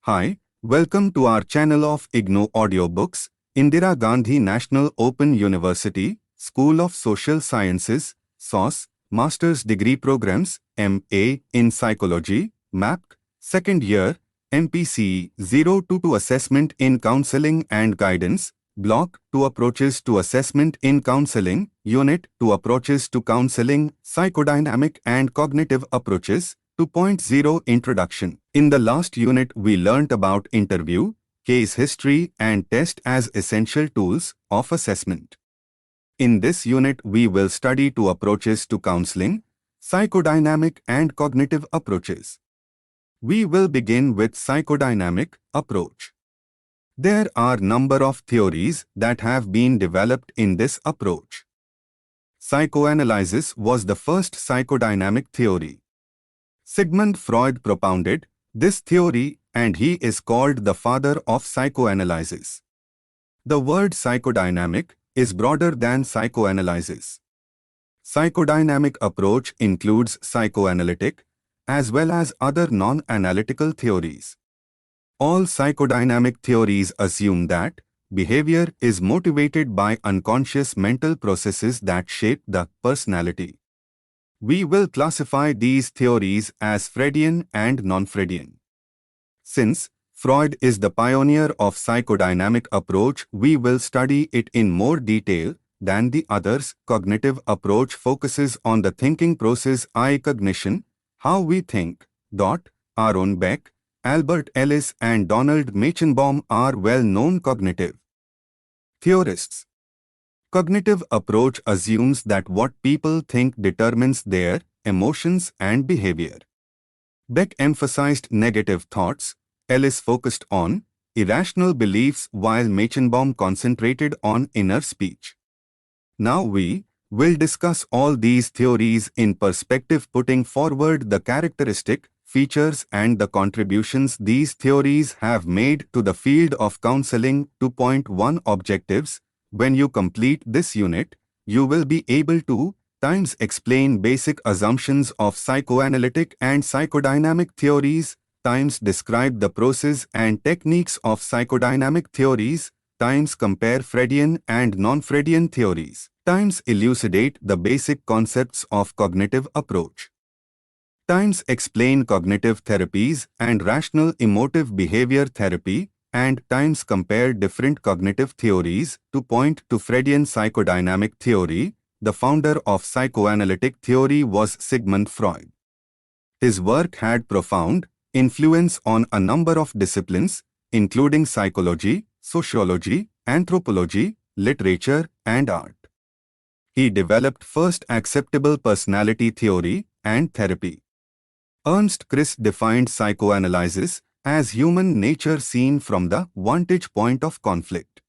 Hi, welcome to our channel of IGNOU Audiobooks, Indira Gandhi National Open University, School of Social Sciences, SOSS, Master's Degree Programs, MA in Psychology, MAPC, Second Year, MPCE 022 Assessment in Counseling and Guidance, Block 2 Approaches to Assessment in Counseling, Unit-2 Approaches to Counseling, Psychodynamic and Cognitive Approaches, 2.0 Introduction. In the last unit, we learnt about interview, case history and test as essential tools of assessment. In this unit, we will study two approaches to counseling, psychodynamic and cognitive approaches. We will begin with psychodynamic approach. There are number of theories that have been developed in this approach. Psychoanalysis was the first psychodynamic theory. Sigmund Freud propounded this theory and he is called the father of psychoanalysis. The word psychodynamic is broader than psychoanalysis. Psychodynamic approach includes psychoanalytic as well as other non-analytical theories. All psychodynamic theories assume that behavior is motivated by unconscious mental processes that shape the personality. We will classify these theories as Freudian and non-Freudian. Since Freud is the pioneer of psychodynamic approach, we will study it in more detail than the others. Cognitive approach focuses on the thinking process cognition, how we think. Aaron Beck, Albert Ellis and Donald Meichenbaum are well-known cognitive theorists. Cognitive approach assumes that what people think determines their emotions and behavior. Beck emphasized negative thoughts, Ellis focused on irrational beliefs while Meichenbaum concentrated on inner speech. Now we will discuss all these theories in perspective, putting forward the characteristic, features and the contributions these theories have made to the field of counseling. 2.1 Objectives. When you complete this unit, you will be able to times explain basic assumptions of psychoanalytic and psychodynamic theories, times describe the process and techniques of psychodynamic theories, times compare Freudian and non-Freudian theories, times elucidate the basic concepts of cognitive approach, times explain cognitive therapies and rational emotive behavior therapy, and times compare different cognitive theories. To point to Freudian psychodynamic theory, the founder of psychoanalytic theory was Sigmund Freud. His work had profound influence on a number of disciplines, including psychology, sociology, anthropology, literature, and art. He developed first acceptable personality theory and therapy. Ernst Chris defined psychoanalysis as human nature seen from the vantage point of conflict.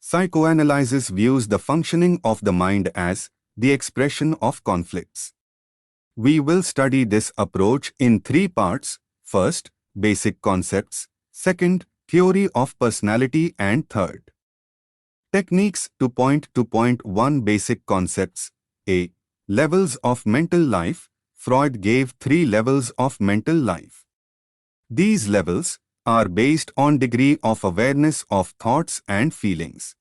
Psychoanalysis views the functioning of the mind as the expression of conflicts. We will study this approach in three parts. First, basic concepts. Second, theory of personality. And third, techniques. 2.1 Basic concepts. A. Levels of mental life. Freud gave 3 levels of mental life. These levels are based on degree of awareness of thoughts and feelings.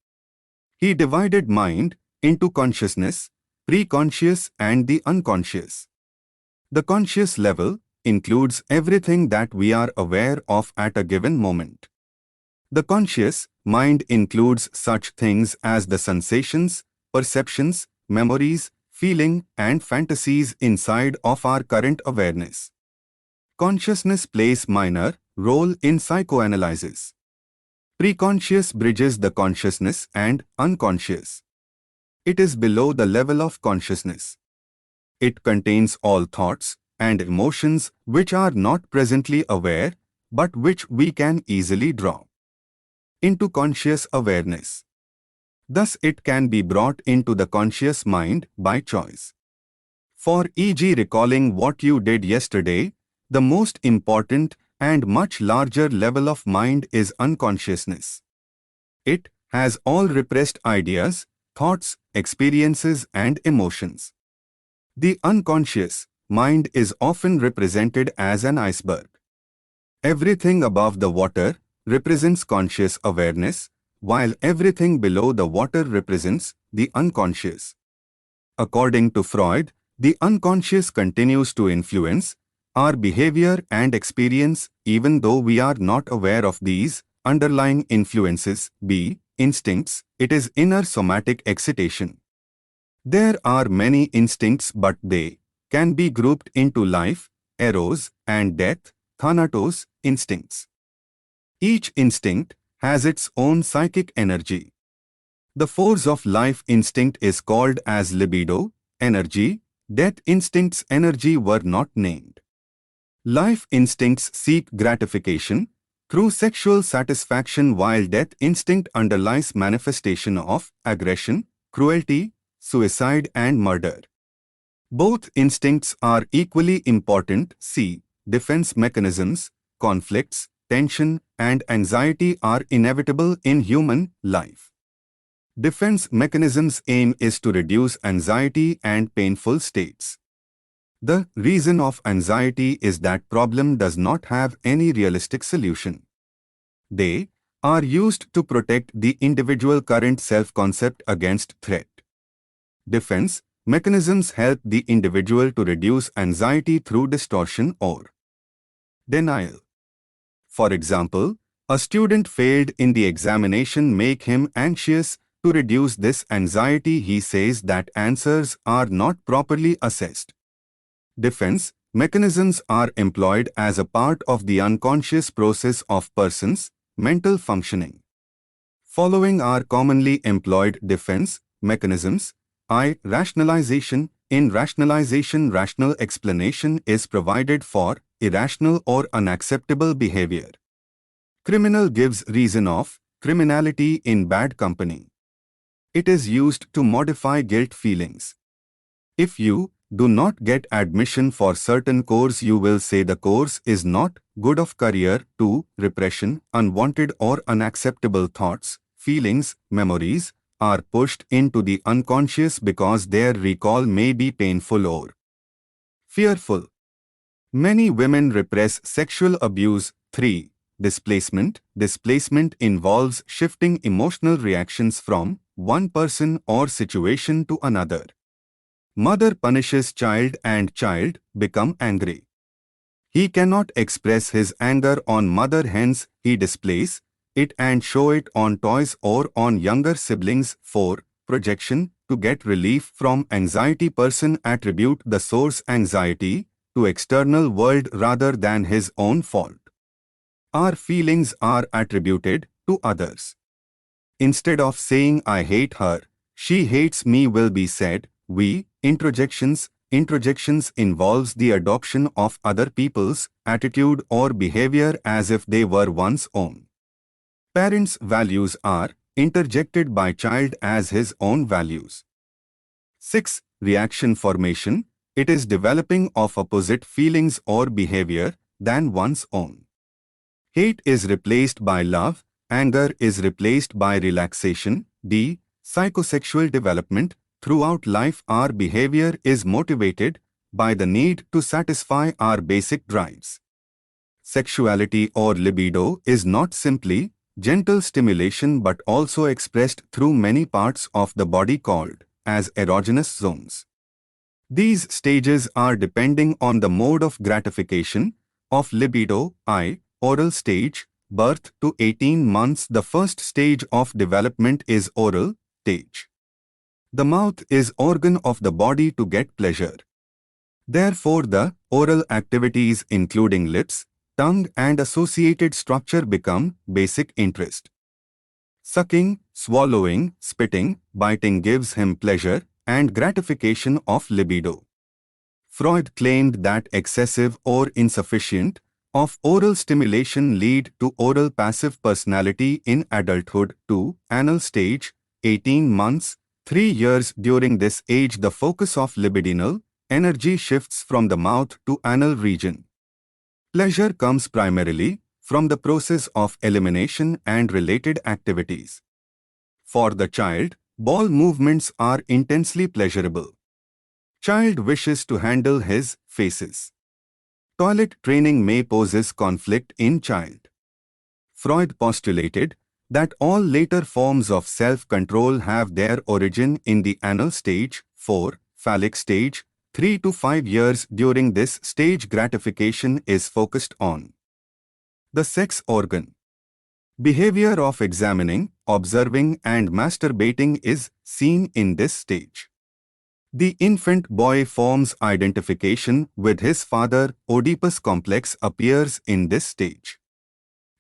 He divided mind into consciousness, preconscious and the unconscious. The conscious level includes everything that we are aware of at a given moment. The conscious mind includes such things as the sensations, perceptions, memories, feeling and fantasies inside of our current awareness. Consciousness plays minor role in psychoanalysis. Preconscious bridges the consciousness and unconscious. It is below the level of consciousness. It contains all thoughts and emotions which are not presently aware, but which we can easily draw into conscious awareness. Thus it can be brought into the conscious mind by choice. For e.g. recalling what you did yesterday, the most important and much larger level of mind is unconsciousness. It has all repressed ideas, thoughts, experiences and emotions. The unconscious mind is often represented as an iceberg. Everything above the water represents conscious awareness, while everything below the water represents the unconscious. According to Freud, the unconscious continues to influence our behavior and experience even though we are not aware of these underlying influences. B. Instincts. It is inner somatic excitation. There are many instincts, but they can be grouped into life, eros, and death, thanatos, instincts. Each instinct has its own psychic energy. The force of life instinct is called as libido, energy. Death instinct's energy were not named. Life instincts seek gratification through sexual satisfaction, while death instinct underlies manifestation of aggression, cruelty, suicide and murder. Both instincts are equally important. C. Defense mechanisms. Conflicts, tension, and anxiety are inevitable in human life. Defense mechanisms' aim is to reduce anxiety and painful states. The reason of anxiety is that problem does not have any realistic solution. They are used to protect the individual current self-concept against threat. Defense mechanisms help the individual to reduce anxiety through distortion or denial. For example, a student failed in the examination make him anxious. To reduce this anxiety, he says that answers are not properly assessed. Defense mechanisms are employed as a part of the unconscious process of person's mental functioning. Following are commonly employed defense mechanisms. I. Rationalization. In rationalization, rational explanation is provided for irrational or unacceptable behavior. Criminal gives reason of criminality in bad company. It is used to modify guilt feelings. If you do not get admission for certain course, you will say the course is not good of career. 2. Repression. Unwanted or unacceptable thoughts, feelings, memories are pushed into the unconscious because their recall may be painful or fearful. Many women repress sexual abuse. 3. Displacement. Displacement involves shifting emotional reactions from one person or situation to another. Mother punishes child and child become angry. He cannot express his anger on mother, hence he displays it and show it on toys or on younger siblings. 4. Projection. To get relief from anxiety, person attribute the source anxiety to external world rather than his own fault. Our feelings are attributed to others. Instead of saying I hate her, she hates me will be said we. Introjections. Introjections involves the adoption of other people's attitude or behavior as if they were one's own. Parents' values are interjected by child as his own values. 6. Reaction formation. It is developing of opposite feelings or behavior than one's own. Hate is replaced by love, anger is replaced by relaxation. D. Psychosexual development. Throughout life, our behavior is motivated by the need to satisfy our basic drives. Sexuality or libido is not simply gentle stimulation but also expressed through many parts of the body called as erogenous zones. These stages are depending on the mode of gratification of libido. I. Oral stage. Birth to 18 months. The first stage of development is oral stage. The mouth is organ of the body to get pleasure. Therefore, the oral activities including lips, tongue and associated structure become basic interest. Sucking, swallowing, spitting, biting gives him pleasure and gratification of libido. Freud claimed that excessive or insufficient of oral stimulation lead to oral passive personality in adulthood. 2. Anal stage. 18 months. 3 years. During this age, the focus of libidinal energy shifts from the mouth to anal region. Pleasure comes primarily from the process of elimination and related activities. For the child, bowel movements are intensely pleasurable. Child wishes to handle his faces. Toilet training may poses conflict in child. Freud postulated that all later forms of self-control have their origin in the anal stage, 4, phallic stage, 3 to 5 years. During this stage, gratification is focused on the sex organ. Behavior of examining, observing and masturbating is seen in this stage. The infant boy forms identification with his father. Oedipus complex appears in this stage.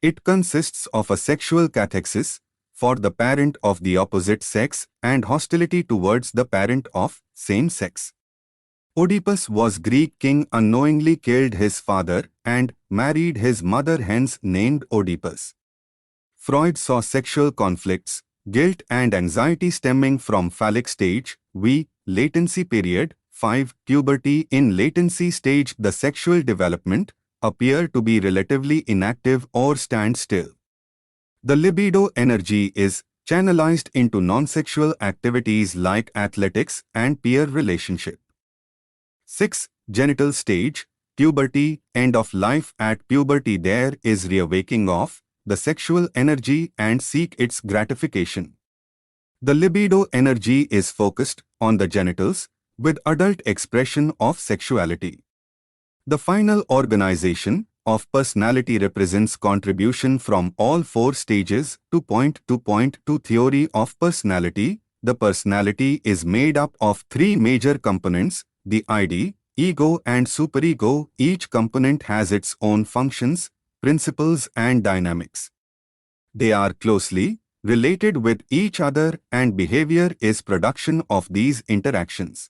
It consists of a sexual cathexis for the parent of the opposite sex and hostility towards the parent of same sex. Oedipus was Greek king, unknowingly killed his father and married his mother, hence named Oedipus. Freud saw sexual conflicts, guilt and anxiety stemming from phallic stage, latency period, 5, puberty. In latency stage, the sexual development appear to be relatively inactive or stand still. The libido energy is channelized into non-sexual activities like athletics and peer relationship. 6. Genital stage, puberty, end of life. At puberty there is reawakening of the sexual energy and seek its gratification. The libido energy is focused on the genitals with adult expression of sexuality. The final organization of personality represents contribution from all 4 stages. 2.2.2 Theory of personality. The personality is made up of 3 major components, the ID, ego and superego. Each component has its own functions, principles and dynamics. They are closely related with each other and behavior is production of these interactions.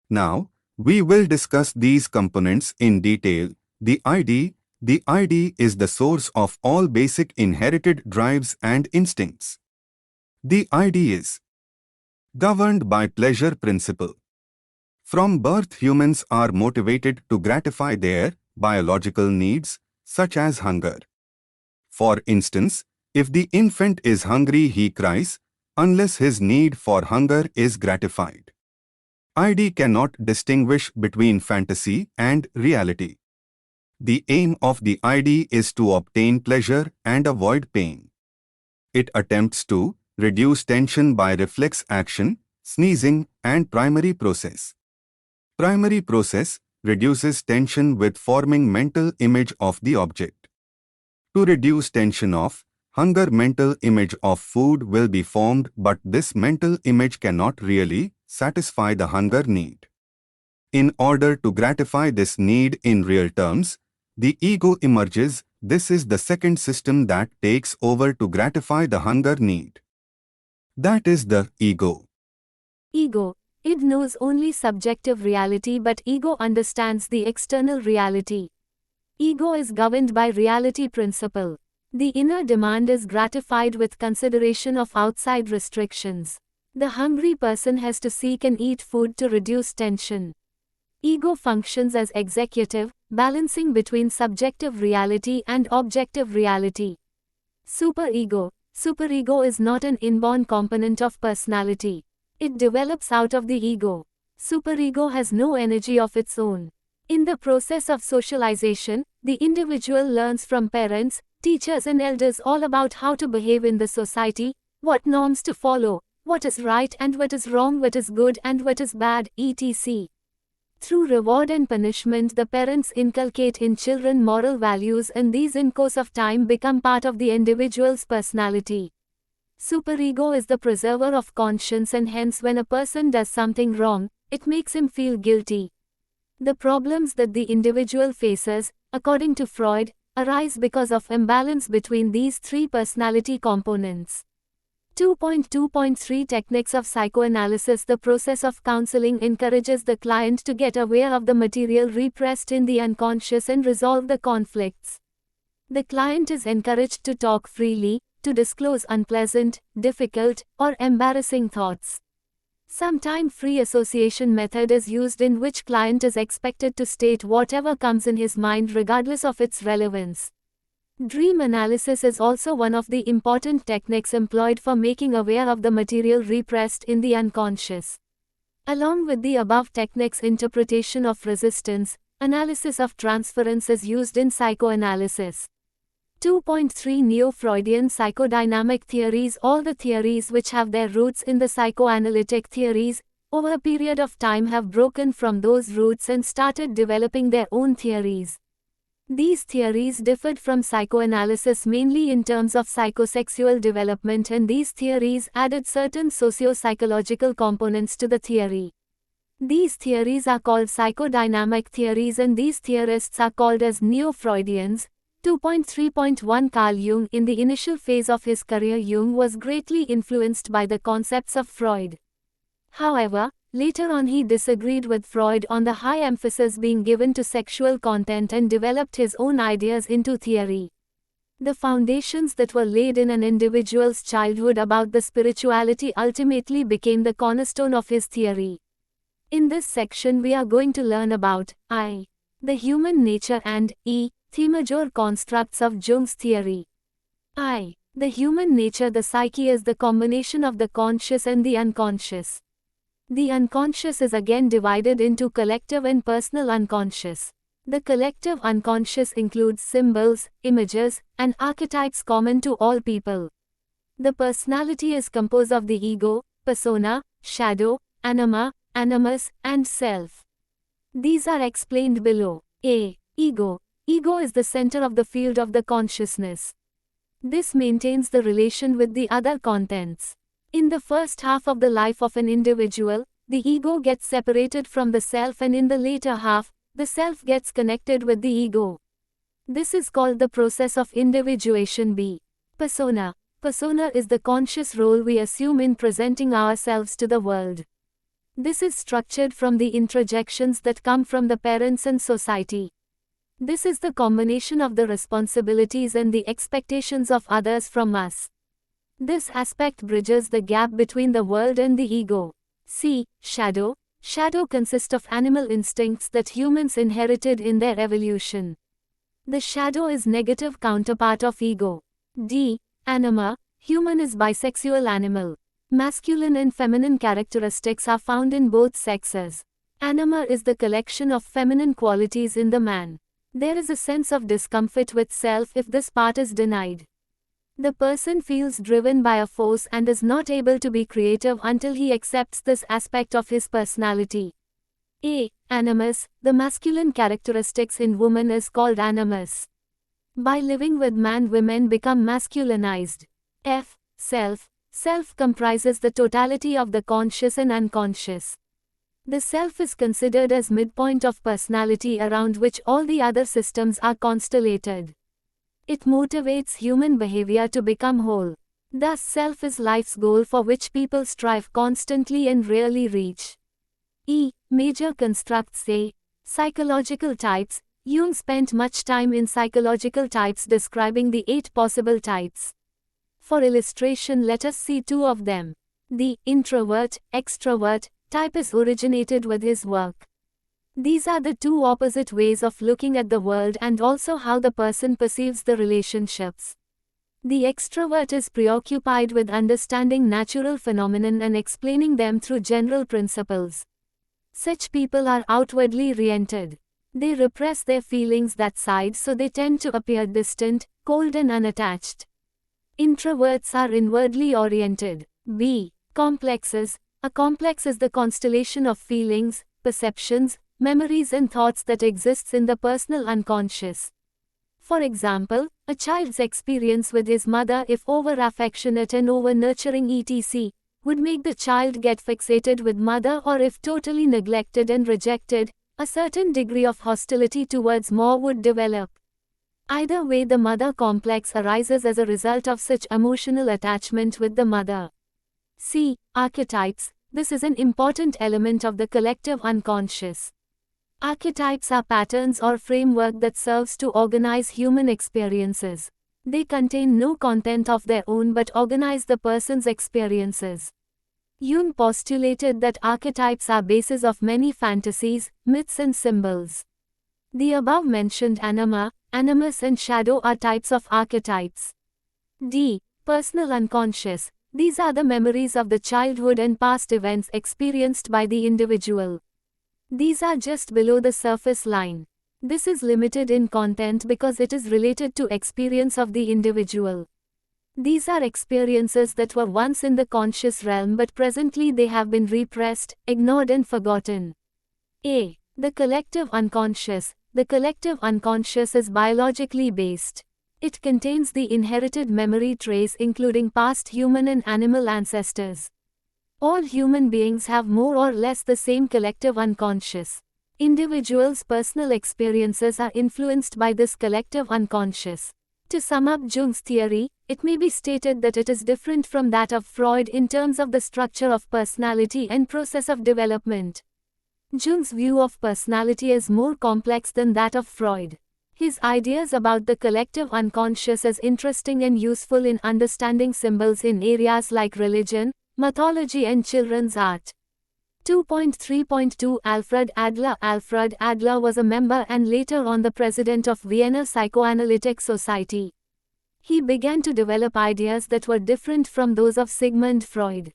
Now, we will discuss these components in detail. The ID. The ID is the source of all basic inherited drives and instincts. The ID is governed by pleasure principle. From birth, humans are motivated to gratify their biological needs, such as hunger. For instance, if the infant is hungry, he cries, unless his need for hunger is gratified. ID cannot distinguish between fantasy and reality. The aim of the ID is to obtain pleasure and avoid pain. It attempts to reduce tension by reflex action, sneezing, and primary process. Primary process reduces tension with forming mental image of the object. To reduce tension of hunger, mental image of food will be formed, but this mental image cannot really satisfy the hunger need. In order to gratify this need in real terms, the ego emerges. This is the second system that takes over to gratify the hunger need. That is the ego. Ego. Id knows only subjective reality, but ego understands the external reality. Ego is governed by reality principle. The inner demand is gratified with consideration of outside restrictions. The hungry person has to seek and eat food to reduce tension. Ego functions as executive, balancing between subjective reality and objective reality. Superego. Superego is not an inborn component of personality. It develops out of the ego. Superego has no energy of its own. In the process of socialization, the individual learns from parents, teachers and elders all about how to behave in the society, what norms to follow, what is right and what is wrong, what is good and what is bad, etc. Through reward and punishment, the parents inculcate in children moral values, and these in course of time become part of the individual's personality. Superego is the preserver of conscience, and hence when a person does something wrong, it makes him feel guilty. The problems that the individual faces, according to Freud, arise because of imbalance between these 3 personality components. 2.2.3 Techniques of psychoanalysis. The process of counseling encourages the client to get aware of the material repressed in the unconscious and resolve the conflicts. The client is encouraged to talk freely, to disclose unpleasant, difficult, or embarrassing thoughts. Some time-free association method is used, in which client is expected to state whatever comes in his mind regardless of its relevance. Dream analysis is also one of the important techniques employed for making aware of the material repressed in the unconscious. Along with the above techniques, interpretation of resistance, Analysis of transference is used in psychoanalysis. 2.3 Neo-Freudian psychodynamic theories. All the theories which have their roots in the psychoanalytic theories, over a period of time have broken from those roots and started developing their own theories. These theories differed from psychoanalysis mainly in terms of psychosexual development, and these theories added certain socio-psychological components to the theory. These theories are called psychodynamic theories, and these theorists are called as Neo-Freudians. 2.3.1 Carl Jung. In the initial phase of his career, Jung was greatly influenced by the concepts of Freud. However, later on he disagreed with Freud on the high emphasis being given to sexual content and developed his own ideas into theory. The foundations that were laid in an individual's childhood about the spirituality ultimately became the cornerstone of his theory. In this section we are going to learn about I, the human nature, and E, the major constructs of Jung's theory. I, the human nature. The psyche is the combination of the conscious and the unconscious. The unconscious is again divided into collective and personal unconscious. The collective unconscious includes symbols, images, and archetypes common to all people. The personality is composed of the ego, persona, shadow, anima, animus, and self. These are explained below. A. Ego. Ego is the center of the field of the consciousness. This maintains the relation with the other contents. In the first half of the life of an individual, the ego gets separated from the self, and in the later half, the self gets connected with the ego. This is called the process of individuation. B. Persona. Persona is the conscious role we assume in presenting ourselves to the world. This is structured from the introjections that come from the parents and society. This is the combination of the responsibilities and the expectations of others from us. This aspect bridges the gap between the world and the ego. C. Shadow. Shadow consists of animal instincts that humans inherited in their evolution. The shadow is negative counterpart of ego. D. Anima. Human is bisexual animal. Masculine and feminine characteristics are found in both sexes. Anima is the collection of feminine qualities in the man. There is a sense of discomfort with self if this part is denied. The person feels driven by a force and is not able to be creative until he accepts this aspect of his personality. A. Animus. The masculine characteristics in woman is called animus. By living with man, women become masculinized. F. Self. Self comprises the totality of the conscious and unconscious. The self is considered as midpoint of personality around which all the other systems are constellated. It motivates human behavior to become whole. Thus self is life's goal for which people strive constantly and rarely reach. E. Major constructs. A. Psychological types. Jung spent much time in psychological types describing the 8 possible types. For illustration, let us see 2 of them. The introvert-extrovert type is originated with his work. These are the 2 opposite ways of looking at the world and also how the person perceives the relationships. The extrovert is preoccupied with understanding natural phenomena and explaining them through general principles. Such people are outwardly oriented. They repress their feelings that side, so they tend to appear distant, cold and unattached. Introverts are inwardly oriented. B. Complexes. A complex is the constellation of feelings, perceptions, memories and thoughts that exists in the personal unconscious. For example, a child's experience with his mother, if over-affectionate and over-nurturing etc., would make the child get fixated with mother, or if totally neglected and rejected, a certain degree of hostility towards more would develop. Either way, the mother complex arises as a result of such emotional attachment with the mother. C. Archetypes. This is an important element of the collective unconscious. Archetypes are patterns or framework that serves to organize human experiences. They contain no content of their own but organize the person's experiences. Jung postulated that archetypes are bases of many fantasies, myths and symbols. The above-mentioned anima, animus and shadow are types of archetypes. D. Personal unconscious. These are the memories of the childhood and past events experienced by the individual. These are just below the surface line. This is limited in content because it is related to experience of the individual. These are experiences that were once in the conscious realm but presently they have been repressed, ignored and forgotten. A. The collective unconscious. The collective unconscious is biologically based. It contains the inherited memory trace including past human and animal ancestors. All human beings have more or less the same collective unconscious. Individuals' personal experiences are influenced by this collective unconscious. To sum up Jung's theory, it may be stated that it is different from that of Freud in terms of the structure of personality and process of development. Jung's view of personality is more complex than that of Freud. His ideas about the collective unconscious is interesting and useful in understanding symbols in areas like religion, mythology and children's art. 2.3.2 Alfred Adler. Alfred Adler was a member and later on the president of Vienna Psychoanalytic Society. He began to develop ideas that were different from those of Sigmund Freud.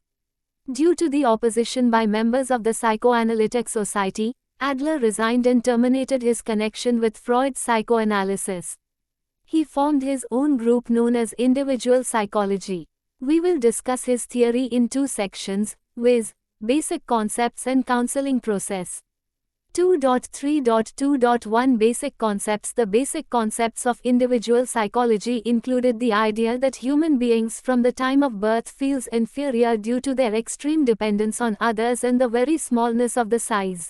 Due to the opposition by members of the Psychoanalytic Society, Adler resigned and terminated his connection with Freud's psychoanalysis. He formed his own group known as individual psychology. We will discuss his theory in two sections, viz. Basic concepts and counseling process. 2.3.2.1 Basic concepts. The basic concepts of individual psychology included the idea that human beings from the time of birth feels inferior due to their extreme dependence on others and the very smallness of the size.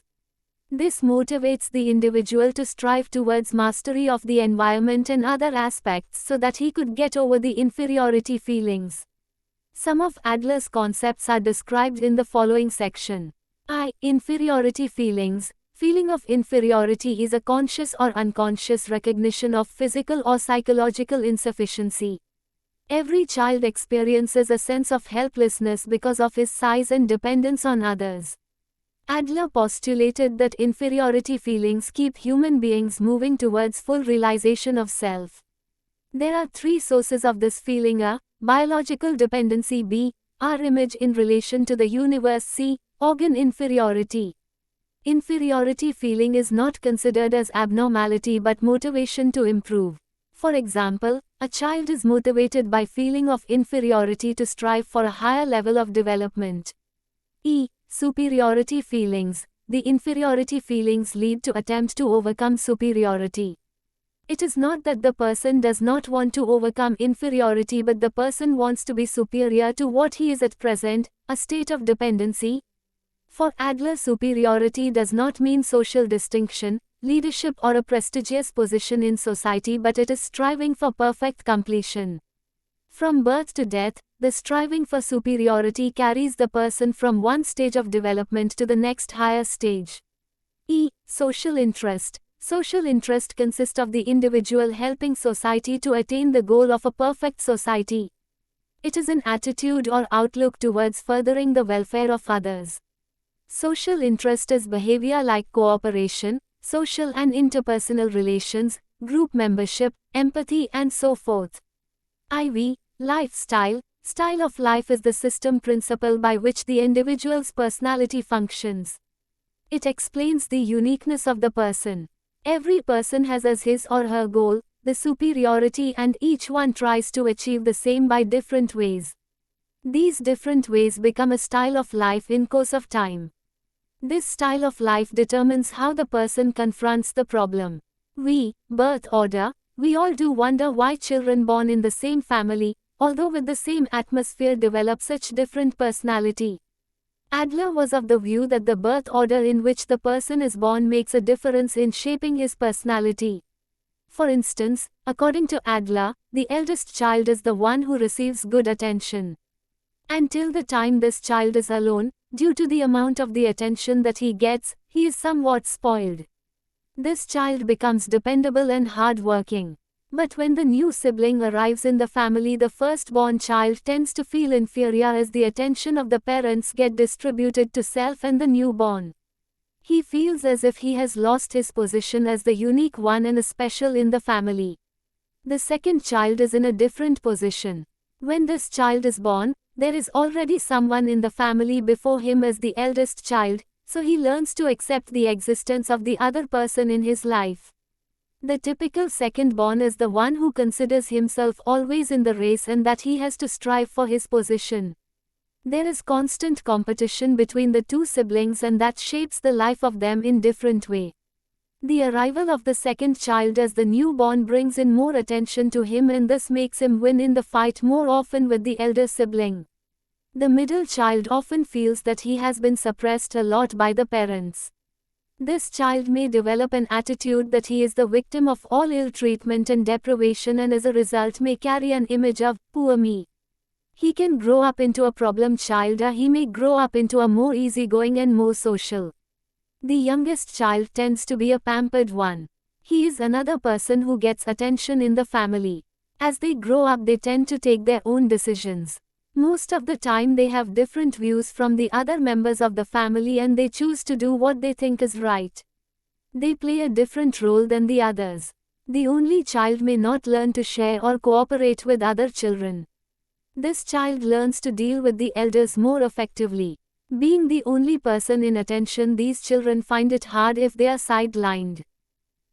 This motivates the individual to strive towards mastery of the environment and other aspects so that he could get over the inferiority feelings. Some of Adler's concepts are described in the following section. I. Inferiority feelings. Feeling of inferiority is a conscious or unconscious recognition of physical or psychological insufficiency. Every child experiences a sense of helplessness because of his size and dependence on others. Adler postulated that inferiority feelings keep human beings moving towards full realization of self. There are three sources of this feeling: A. Biological dependency. B. Our image in relation to the universe. C. Organ inferiority. Inferiority feeling is not considered as abnormality but motivation to improve. For example, a child is motivated by feeling of inferiority to strive for a higher level of development. E. Superiority feelings. The inferiority feelings lead to attempt to overcome superiority. It is not that the person does not want to overcome inferiority but the person wants to be superior to what he is at present, a state of dependency. For Adler, superiority does not mean social distinction, leadership or a prestigious position in society, but it is striving for perfect completion. From birth to death, the striving for superiority carries the person from one stage of development to the next higher stage. E. Social interest. Social interest consists of the individual helping society to attain the goal of a perfect society. It is an attitude or outlook towards furthering the welfare of others. Social interest is behavior like cooperation, social and interpersonal relations, group membership, empathy and so forth. IV. Lifestyle. Style of life is the system principle by which the individual's personality functions. It explains the uniqueness of the person. Every person has as his or her goal the superiority, and each one tries to achieve the same by different ways. These different ways become a style of life in course of time. This style of life determines how the person confronts the problem. Birth order. We all do wonder why children born in the same family, although with the same atmosphere, develop such different personality. Adler was of the view that the birth order in which the person is born makes a difference in shaping his personality. For instance, according to Adler, the eldest child is the one who receives good attention. Until the time this child is alone, due to the amount of the attention that he gets, he is somewhat spoiled. This child becomes dependable and hard-working. But when the new sibling arrives in the family, the firstborn child tends to feel inferior as the attention of the parents get distributed to self and the newborn. He feels as if he has lost his position as the unique one and a special in the family. The second child is in a different position. When this child is born, there is already someone in the family before him as the eldest child, So he learns to accept the existence of the other person in his life. The typical second-born is the one who considers himself always in the race and that he has to strive for his position. There is constant competition between the two siblings and that shapes the life of them in different way. The arrival of the second child as the newborn brings in more attention to him and this makes him win in the fight more often with the elder sibling. The middle child often feels that he has been suppressed a lot by the parents. This child may develop an attitude that he is the victim of all ill treatment and deprivation and as a result may carry an image of, poor me. He can grow up into a problem child or he may grow up into a more easygoing and more social. The youngest child tends to be a pampered one. He is another person who gets attention in the family. As they grow up they tend to take their own decisions. Most of the time they have different views from the other members of the family and they choose to do what they think is right. They play a different role than the others. The only child may not learn to share or cooperate with other children. This child learns to deal with the elders more effectively. Being the only person in attention, these children find it hard if they are sidelined.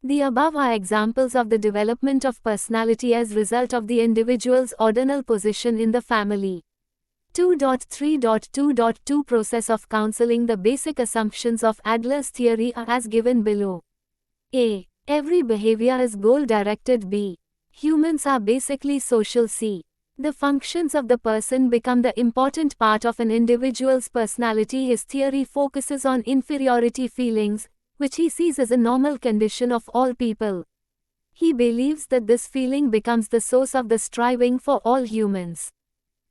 The above are examples of the development of personality as result of the individual's ordinal position in the family. 2.3.2.2 Process of counseling. The basic assumptions of Adler's theory are as given below. A. Every behavior is goal-directed. B. Humans are basically social. C. The functions of the person become the important part of an individual's personality. His theory focuses on inferiority feelings, which he sees as a normal condition of all people. He believes that this feeling becomes the source of the striving for all humans.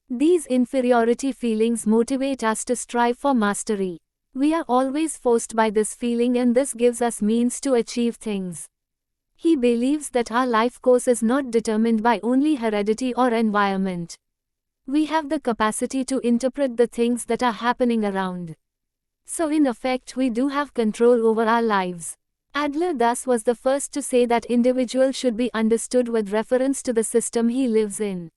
These inferiority feelings motivate us to strive for mastery. We are always forced by this feeling and this gives us means to achieve things. He believes that our life course is not determined by only heredity or environment. We have the capacity to interpret the things that are happening around. So in effect we do have control over our lives. Adler thus was the first to say that individual should be understood with reference to the system he lives in.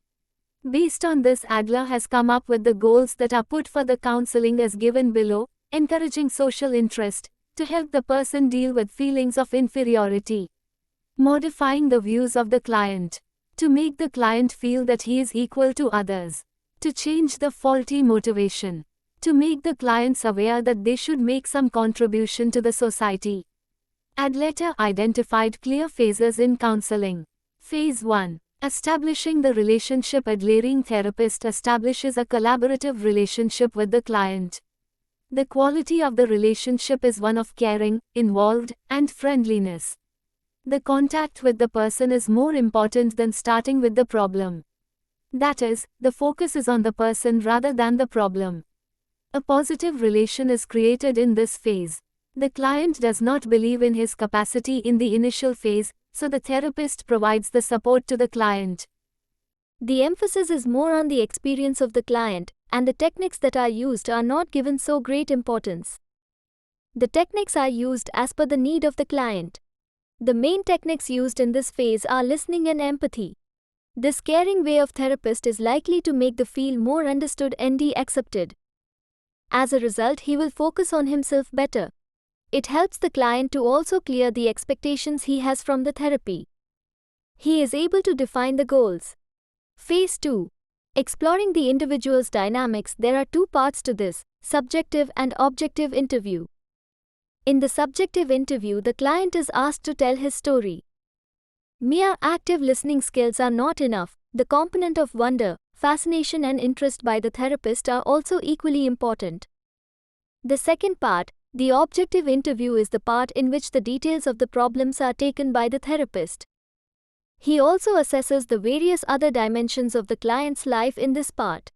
Based on this, Adler has come up with the goals that are put for the counseling as given below: encouraging social interest, to help the person deal with feelings of inferiority; modifying the views of the client, to make the client feel that he is equal to others; to change the faulty motivation, to make the clients aware that they should make some contribution to the society. Adler identified clear phases in counseling. Phase 1. Establishing the relationship. Adlerian therapist establishes a collaborative relationship with the client. The quality of the relationship is one of caring, involved, and friendliness. The contact with the person is more important than starting with the problem. That is, the focus is on the person rather than the problem. A positive relation is created in this phase. The client does not believe in his capacity in the initial phase, so the therapist provides the support to the client. The emphasis is more on the experience of the client, and the techniques that are used are not given so great importance. The techniques are used as per the need of the client. The main techniques used in this phase are listening and empathy. This caring way of therapist is likely to make the feel more understood and accepted. As a result, he will focus on himself better. It helps the client to also clear the expectations he has from the therapy. He is able to define the goals. Phase 2. Exploring the individual's dynamics. There are two parts to this: subjective and objective interview. In the subjective interview, the client is asked to tell his story. Mere active listening skills are not enough. The component of wonder, fascination and interest by the therapist are also equally important. The second part, the objective interview, is the part in which the details of the problems are taken by the therapist. He also assesses the various other dimensions of the client's life in this part.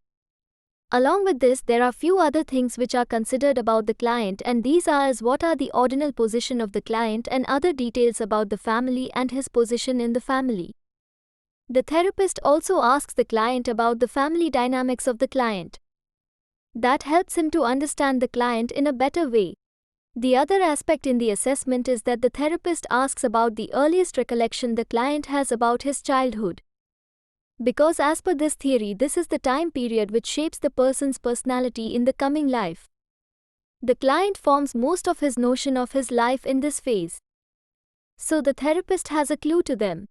Along with this, there are few other things which are considered about the client, and these are as what are the ordinal position of the client and other details about the family and his position in the family. The therapist also asks the client about the family dynamics of the client. That helps him to understand the client in a better way. The other aspect in the assessment is that the therapist asks about the earliest recollection the client has about his childhood. Because as per this theory, this is the time period which shapes the person's personality in the coming life. The client forms most of his notion of his life in this phase. So the therapist has a clue to them.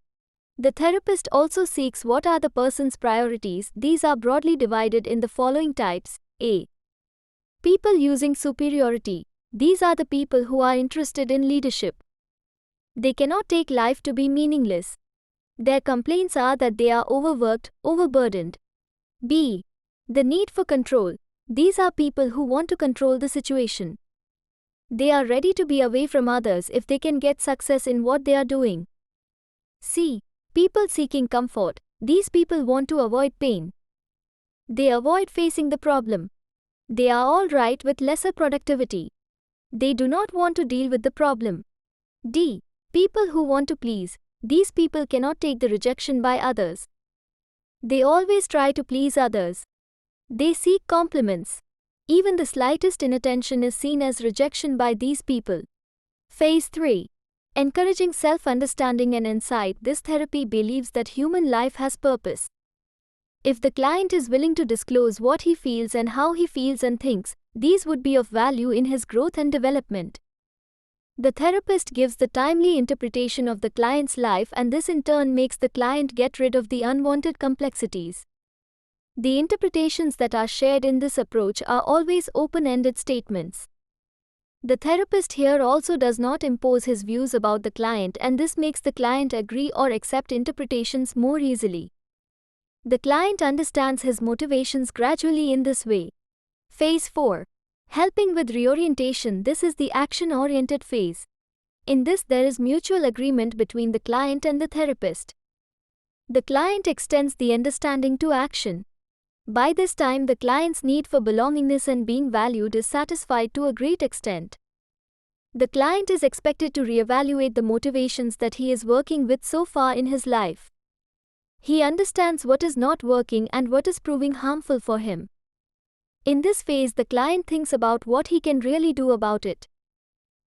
The therapist also seeks what are the person's priorities. These are broadly divided in the following types. A. People using superiority. These are the people who are interested in leadership. They cannot take life to be meaningless. Their complaints are that they are overworked, overburdened. B. The need for control. These are people who want to control the situation. They are ready to be away from others if they can get success in what they are doing. C. People seeking comfort. These people want to avoid pain. They avoid facing the problem. They are all right with lesser productivity. They do not want to deal with the problem. D. People who want to please. These people cannot take the rejection by others. They always try to please others. They seek compliments. Even the slightest inattention is seen as rejection by these people. Phase 3. Encouraging self-understanding and insight. This therapy believes that human life has purpose. If the client is willing to disclose what he feels and how he feels and thinks, these would be of value in his growth and development. The therapist gives the timely interpretation of the client's life, and this in turn makes the client get rid of the unwanted complexities. The interpretations that are shared in this approach are always open-ended statements. The therapist here also does not impose his views about the client, and this makes the client agree or accept interpretations more easily. The client understands his motivations gradually in this way. Phase 4. Helping with reorientation. This is the action-oriented phase. In this, there is mutual agreement between the client and the therapist. The client extends the understanding to action. By this time, the client's need for belongingness and being valued is satisfied to a great extent. The client is expected to reevaluate the motivations that he is working with so far in his life. He understands what is not working and what is proving harmful for him. In this phase, the client thinks about what he can really do about it.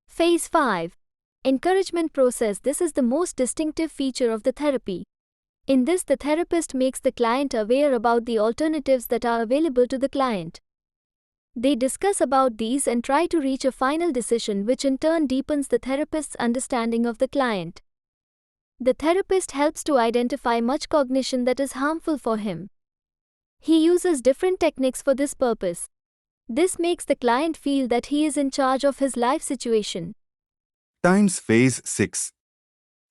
Phase 5. Encouragement process. This is the most distinctive feature of the therapy. In this, the therapist makes the client aware about the alternatives that are available to the client. They discuss about these and try to reach a final decision, which in turn deepens the therapist's understanding of the client. The therapist helps to identify much cognition that is harmful for him. He uses different techniques for this purpose. This makes the client feel that he is in charge of his life situation. Times Phase 6.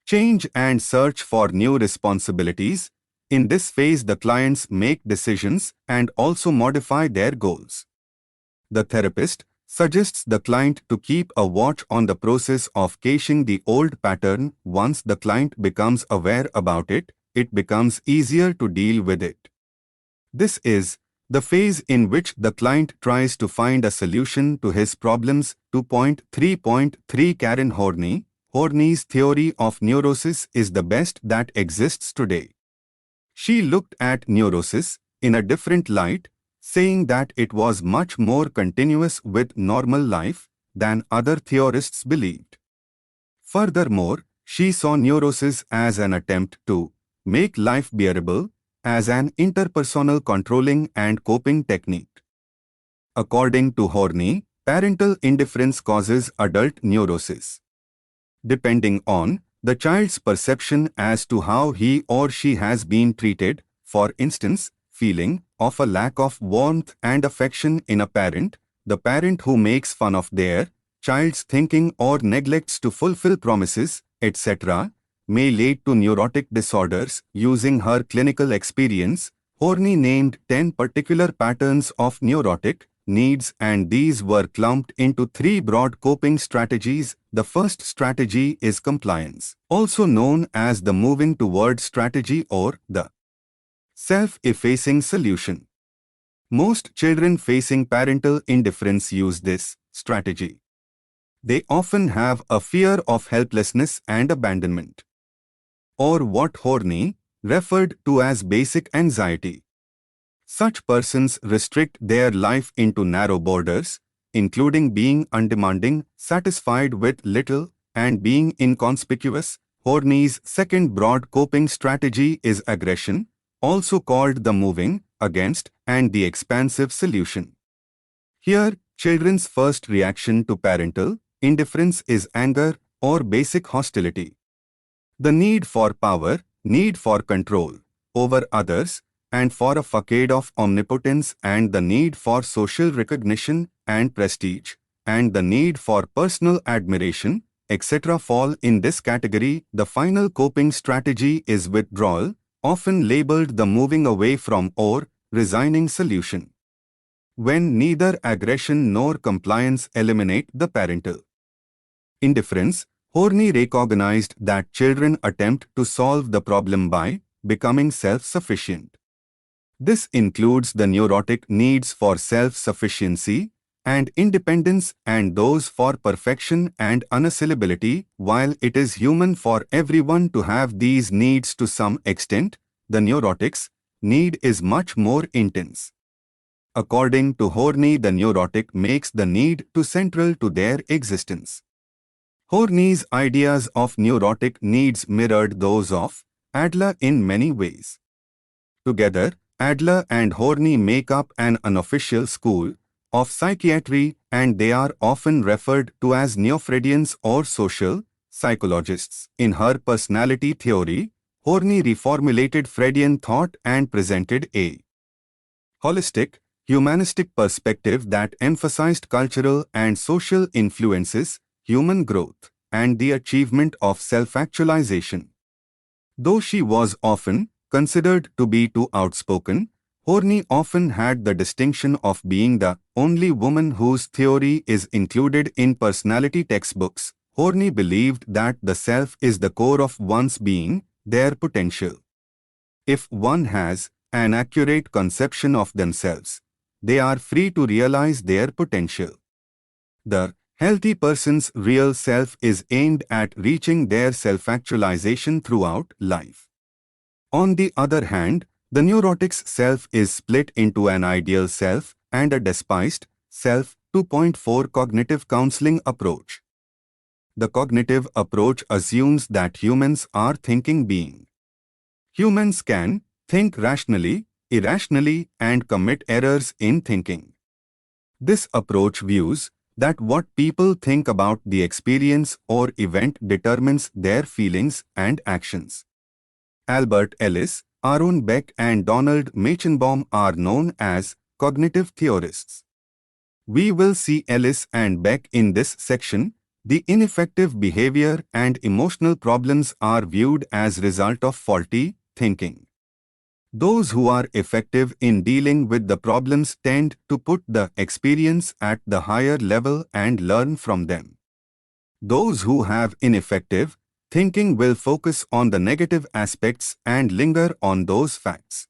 Change and search for new responsibilities. In this phase, the clients make decisions and also modify their goals. The therapist suggests the client to keep a watch on the process of caching the old pattern. Once the client becomes aware about it, it becomes easier to deal with it. This is the phase in which the client tries to find a solution to his problems. 2.3.3 Karen Horney. Horney's theory of neurosis is the best that exists today. She looked at neurosis in a different light, saying that it was much more continuous with normal life than other theorists believed. Furthermore, she saw neurosis as an attempt to make life bearable, as an interpersonal controlling and coping technique. According to Horney, parental indifference causes adult neurosis. Depending on the child's perception as to how he or she has been treated, for instance, feeling of a lack of warmth and affection in a parent, the parent who makes fun of their child's thinking or neglects to fulfill promises, etc., may lead to neurotic disorders. Using her clinical experience, Horney named 10 particular patterns of neurotic needs, and these were clumped into 3 broad coping strategies. The first strategy is compliance, also known as the moving toward strategy or the self-effacing solution. Most children facing parental indifference use this strategy. They often have a fear of helplessness and abandonment, or what Horney referred to as basic anxiety. Such persons restrict their life into narrow borders, including being undemanding, satisfied with little, and being inconspicuous. Horney's second broad coping strategy is aggression, also called the moving against and the expansive solution. Here, children's first reaction to parental indifference is anger or basic hostility. The need for power, need for control over others, and for a facade of omnipotence, and the need for social recognition and prestige, and the need for personal admiration, etc. fall in this category. The final coping strategy is withdrawal, often labeled the moving away from or resigning solution. When neither aggression nor compliance eliminate the parental indifference, Horney recognized that children attempt to solve the problem by becoming self-sufficient. This includes the neurotic needs for self-sufficiency and independence and those for perfection and unassailability. While it is human for everyone to have these needs to some extent, the neurotic's need is much more intense. According to Horney, the neurotic makes the need too central to their existence. Horney's ideas of neurotic needs mirrored those of Adler in many ways. Together, Adler and Horney make up an unofficial school of psychiatry, and they are often referred to as neo-Freudians or social psychologists. In her personality theory, Horney reformulated Freudian thought and presented a holistic, humanistic perspective that emphasized cultural and social influences, human growth, and the achievement of self-actualization. Though she was often considered to be too outspoken, Horney often had the distinction of being the only woman whose theory is included in personality textbooks. Horney believed that the self is the core of one's being, their potential. If one has an accurate conception of themselves, they are free to realize their potential. The healthy person's real self is aimed at reaching their self-actualization throughout life. On the other hand, the neurotic's self is split into an ideal self and a despised self. 2.4 Cognitive counseling approach. The cognitive approach assumes that humans are thinking beings. Humans can think rationally, irrationally, and commit errors in thinking. This approach views that what people think about the experience or event determines their feelings and actions. Albert Ellis, Aaron Beck, and Donald Meichenbaum are known as cognitive theorists. We will see Ellis and Beck in this section. The ineffective behavior and emotional problems are viewed as result of faulty thinking. Those who are effective in dealing with the problems tend to put the experience at the higher level and learn from them. Those who have ineffective thinking will focus on the negative aspects and linger on those facts.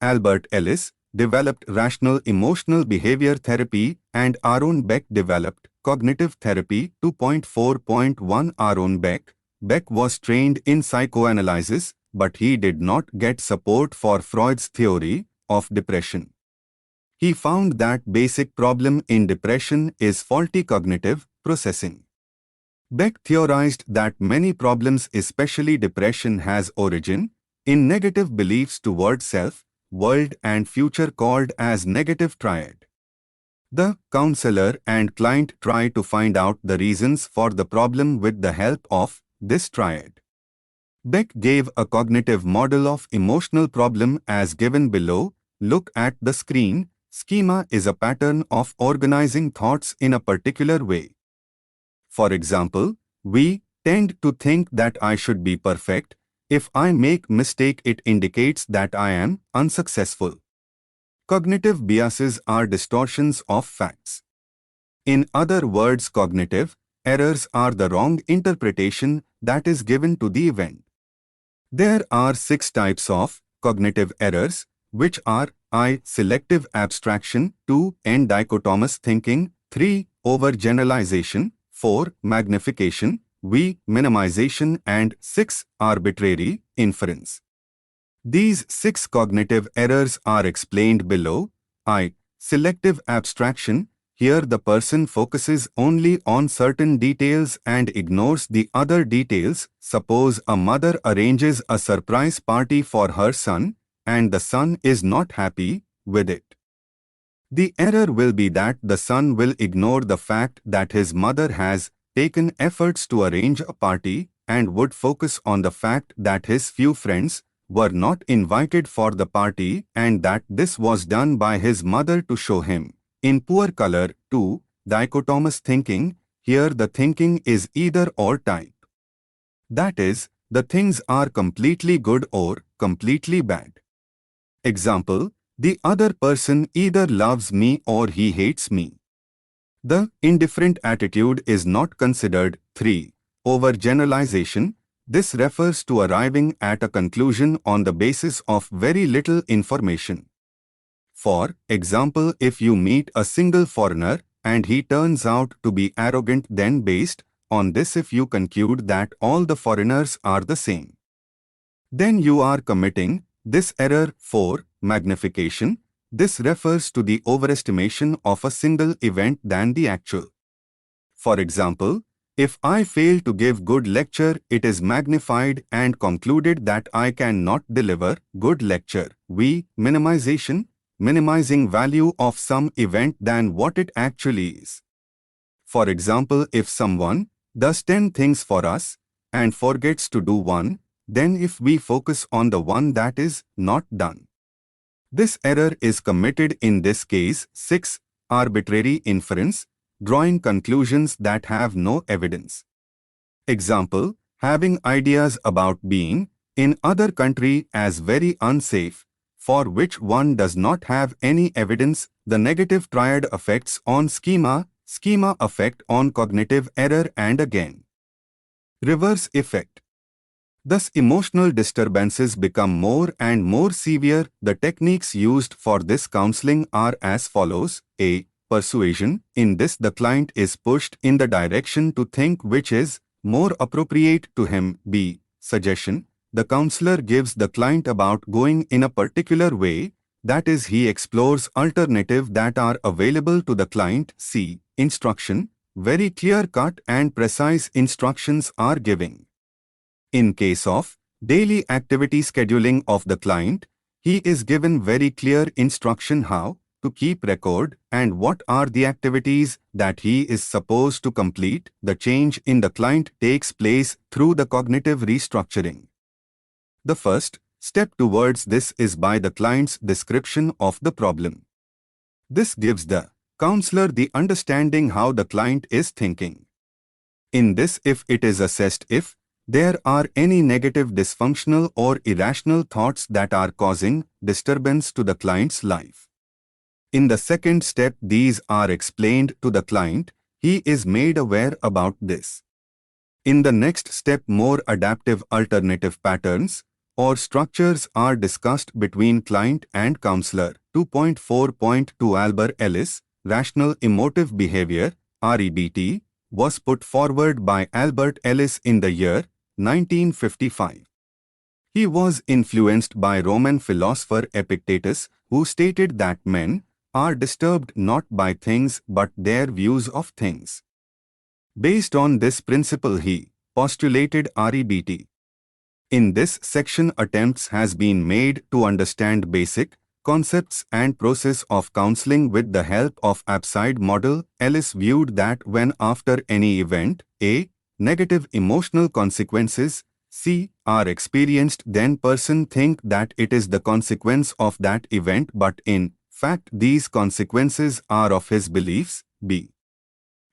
Albert Ellis developed rational emotional behavior therapy and Aaron Beck developed cognitive therapy. 2.4.1 Aaron Beck was trained in psychoanalysis, but he did not get support for Freud's theory of depression. He found that basic problem in depression is faulty cognitive processing. Beck theorized that many problems, especially depression, has origin in negative beliefs toward self, world, and future, called as negative triad. The counselor and client try to find out the reasons for the problem with the help of this triad. Beck gave a cognitive model of emotional problem as given below. Look at the screen. Schema is a pattern of organizing thoughts in a particular way. For example, we tend to think that I should be perfect. If I make mistake, it indicates that I am unsuccessful. Cognitive biases are distortions of facts. In other words, cognitive errors are the wrong interpretation that is given to the event. There are 6 types of cognitive errors, which are I. Selective abstraction, 2. Dichotomous thinking, 3. Overgeneralization, 4. Magnification, V. Minimization, and 6. Arbitrary inference. These 6 cognitive errors are explained below. I. Selective abstraction. Here the person focuses only on certain details and ignores the other details. Suppose a mother arranges a surprise party for her son, and the son is not happy with it. The error will be that the son will ignore the fact that his mother has taken efforts to arrange a party and would focus on the fact that his few friends were not invited for the party and that this was done by his mother to show him. In poor color, 2, dichotomous thinking, here the thinking is either or type. That is, the things are completely good or completely bad. Example, the other person either loves me or he hates me. The indifferent attitude is not considered. 3. Overgeneralization. This refers to arriving at a conclusion on the basis of very little information. For example, if you meet a single foreigner and he turns out to be arrogant, then based on this if you conclude that all the foreigners are the same, then you are committing this error. 4. Magnification. This refers to the overestimation of a single event than the actual. For example, if I fail to give good lecture, it is magnified and concluded that I cannot deliver good lecture. Minimization. Minimizing value of some event than what it actually is. For example, if someone does 10 things for us and forgets to do one, then if we focus on the one that is not done, this error is committed in this case. 6. Arbitrary inference, drawing conclusions that have no evidence. Example, having ideas about being in other country as very unsafe, for which one does not have any evidence. The negative triad effects on schema, schema effect on cognitive error, and again reverse effect. Thus, emotional disturbances become more and more severe. The techniques used for this counseling are as follows. A. Persuasion. In this, the client is pushed in the direction to think which is more appropriate to him. B. Suggestion. The counselor gives the client about going in a particular way, that is, he explores alternatives that are available to the client. C. Instruction. Very clear-cut and precise instructions are given. In case of daily activity scheduling of the client, he is given very clear instruction how to keep record and what are the activities that he is supposed to complete. The change in the client takes place through the cognitive restructuring. The first step towards this is by the client's description of the problem. This gives the counselor the understanding how the client is thinking. In this, if it is assessed if there are any negative, dysfunctional or irrational thoughts that are causing disturbance to the client's life. In the second step, these are explained to the client. He is made aware about this. In the next step, more adaptive alternative patterns or structures are discussed between client and counselor. 2.4.2 Albert Ellis, Rational Emotive Behavior, REBT, was put forward by Albert Ellis in the year 1955. He was influenced by Roman philosopher Epictetus, who stated that men are disturbed not by things but their views of things. Based on this principle, he postulated REBT. In this section, attempts has been made to understand basic concepts and process of counseling with the help of Abside model. Ellis viewed that when after any event, A. Negative emotional consequences, C. Are experienced, then person think that it is the consequence of that event, but in fact these consequences are of his beliefs. B.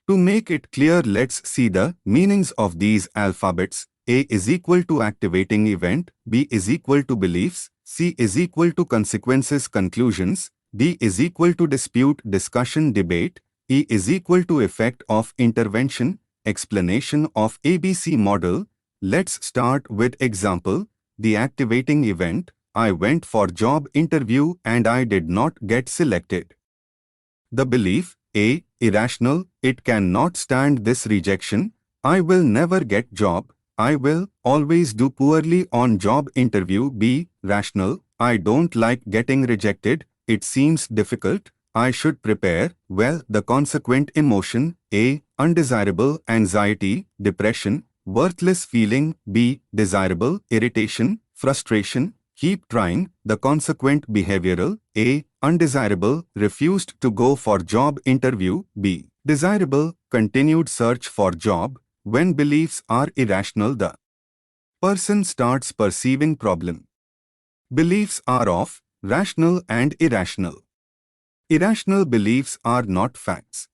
To make it clear, let's see the meanings of these alphabets. A is equal to activating event, B is equal to beliefs, C is equal to consequences conclusions, D is equal to dispute discussion debate, E is equal to effect of intervention. Explanation of ABC model. Let's start with example. The activating event, I went for job interview and I did not get selected. The belief, A. Irrational, it cannot stand this rejection, I will never get job, I will always do poorly on job interview. B. Rational, I don't like getting rejected, it seems difficult, I should prepare well. The consequent emotion, A. Undesirable anxiety, depression, worthless feeling. B. Desirable irritation, frustration, keep trying. The consequent behavioral, A. undesirable, refused to go for job interview. B. Desirable, continued search for job. When beliefs are irrational, the person starts perceiving problem. Beliefs are of rational and irrational. Irrational beliefs are not facts.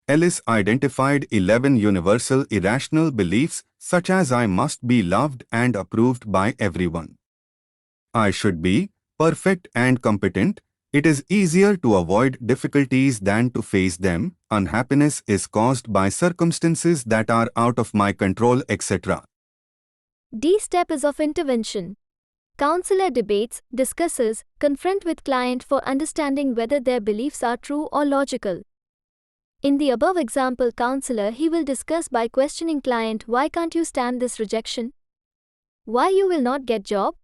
Ellis identified 11 universal irrational beliefs such as I must be loved and approved by everyone. I should be perfect and competent. It is easier to avoid difficulties than to face them. Unhappiness is caused by circumstances that are out of my control, etc. D step is of intervention. Counselor debates, discusses, confront with client for understanding whether their beliefs are true or logical. In the above example, counselor he will discuss by questioning client, why can't you stand this rejection? Why you will not get job?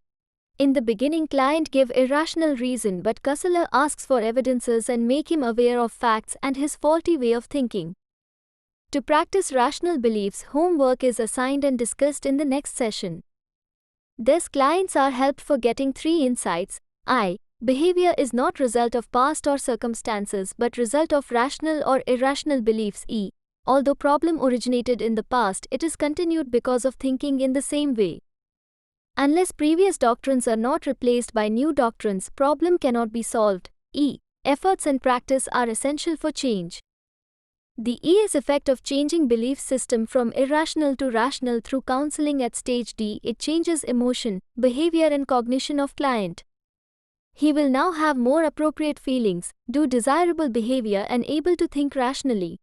In the beginning, client give irrational reason, but counselor asks for evidences and make him aware of facts and his faulty way of thinking. To practice rational beliefs, homework is assigned and discussed in the next session. Thus, clients are helped for getting 3 insights. I. Behavior is not result of past or circumstances but result of rational or irrational beliefs. E. Although problem originated in the past, it is continued because of thinking in the same way. Unless previous doctrines are not replaced by new doctrines, problem cannot be solved. E. Efforts and practice are essential for change. The E is effect of changing belief system from irrational to rational through counseling at stage D. It changes emotion, behavior and cognition of client. He will now have more appropriate feelings, do desirable behavior and able to think rationally.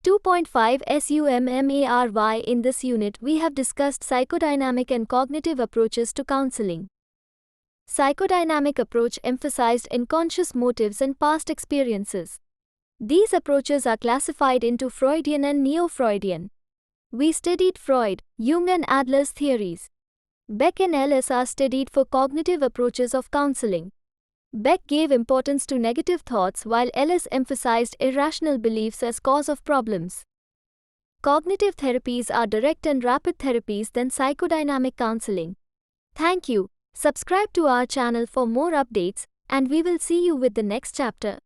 2.5 SUMMARY. In this unit, we have discussed psychodynamic and cognitive approaches to counseling. Psychodynamic approach emphasized unconscious motives and past experiences. These approaches are classified into Freudian and Neo-Freudian. We studied Freud, Jung and Adler's theories. Beck and Ellis are studied for cognitive approaches of counseling. Beck gave importance to negative thoughts while Ellis emphasized irrational beliefs as cause of problems. Cognitive therapies are direct and rapid therapies than psychodynamic counseling. Thank you. Subscribe to our channel for more updates, and we will see you with the next chapter.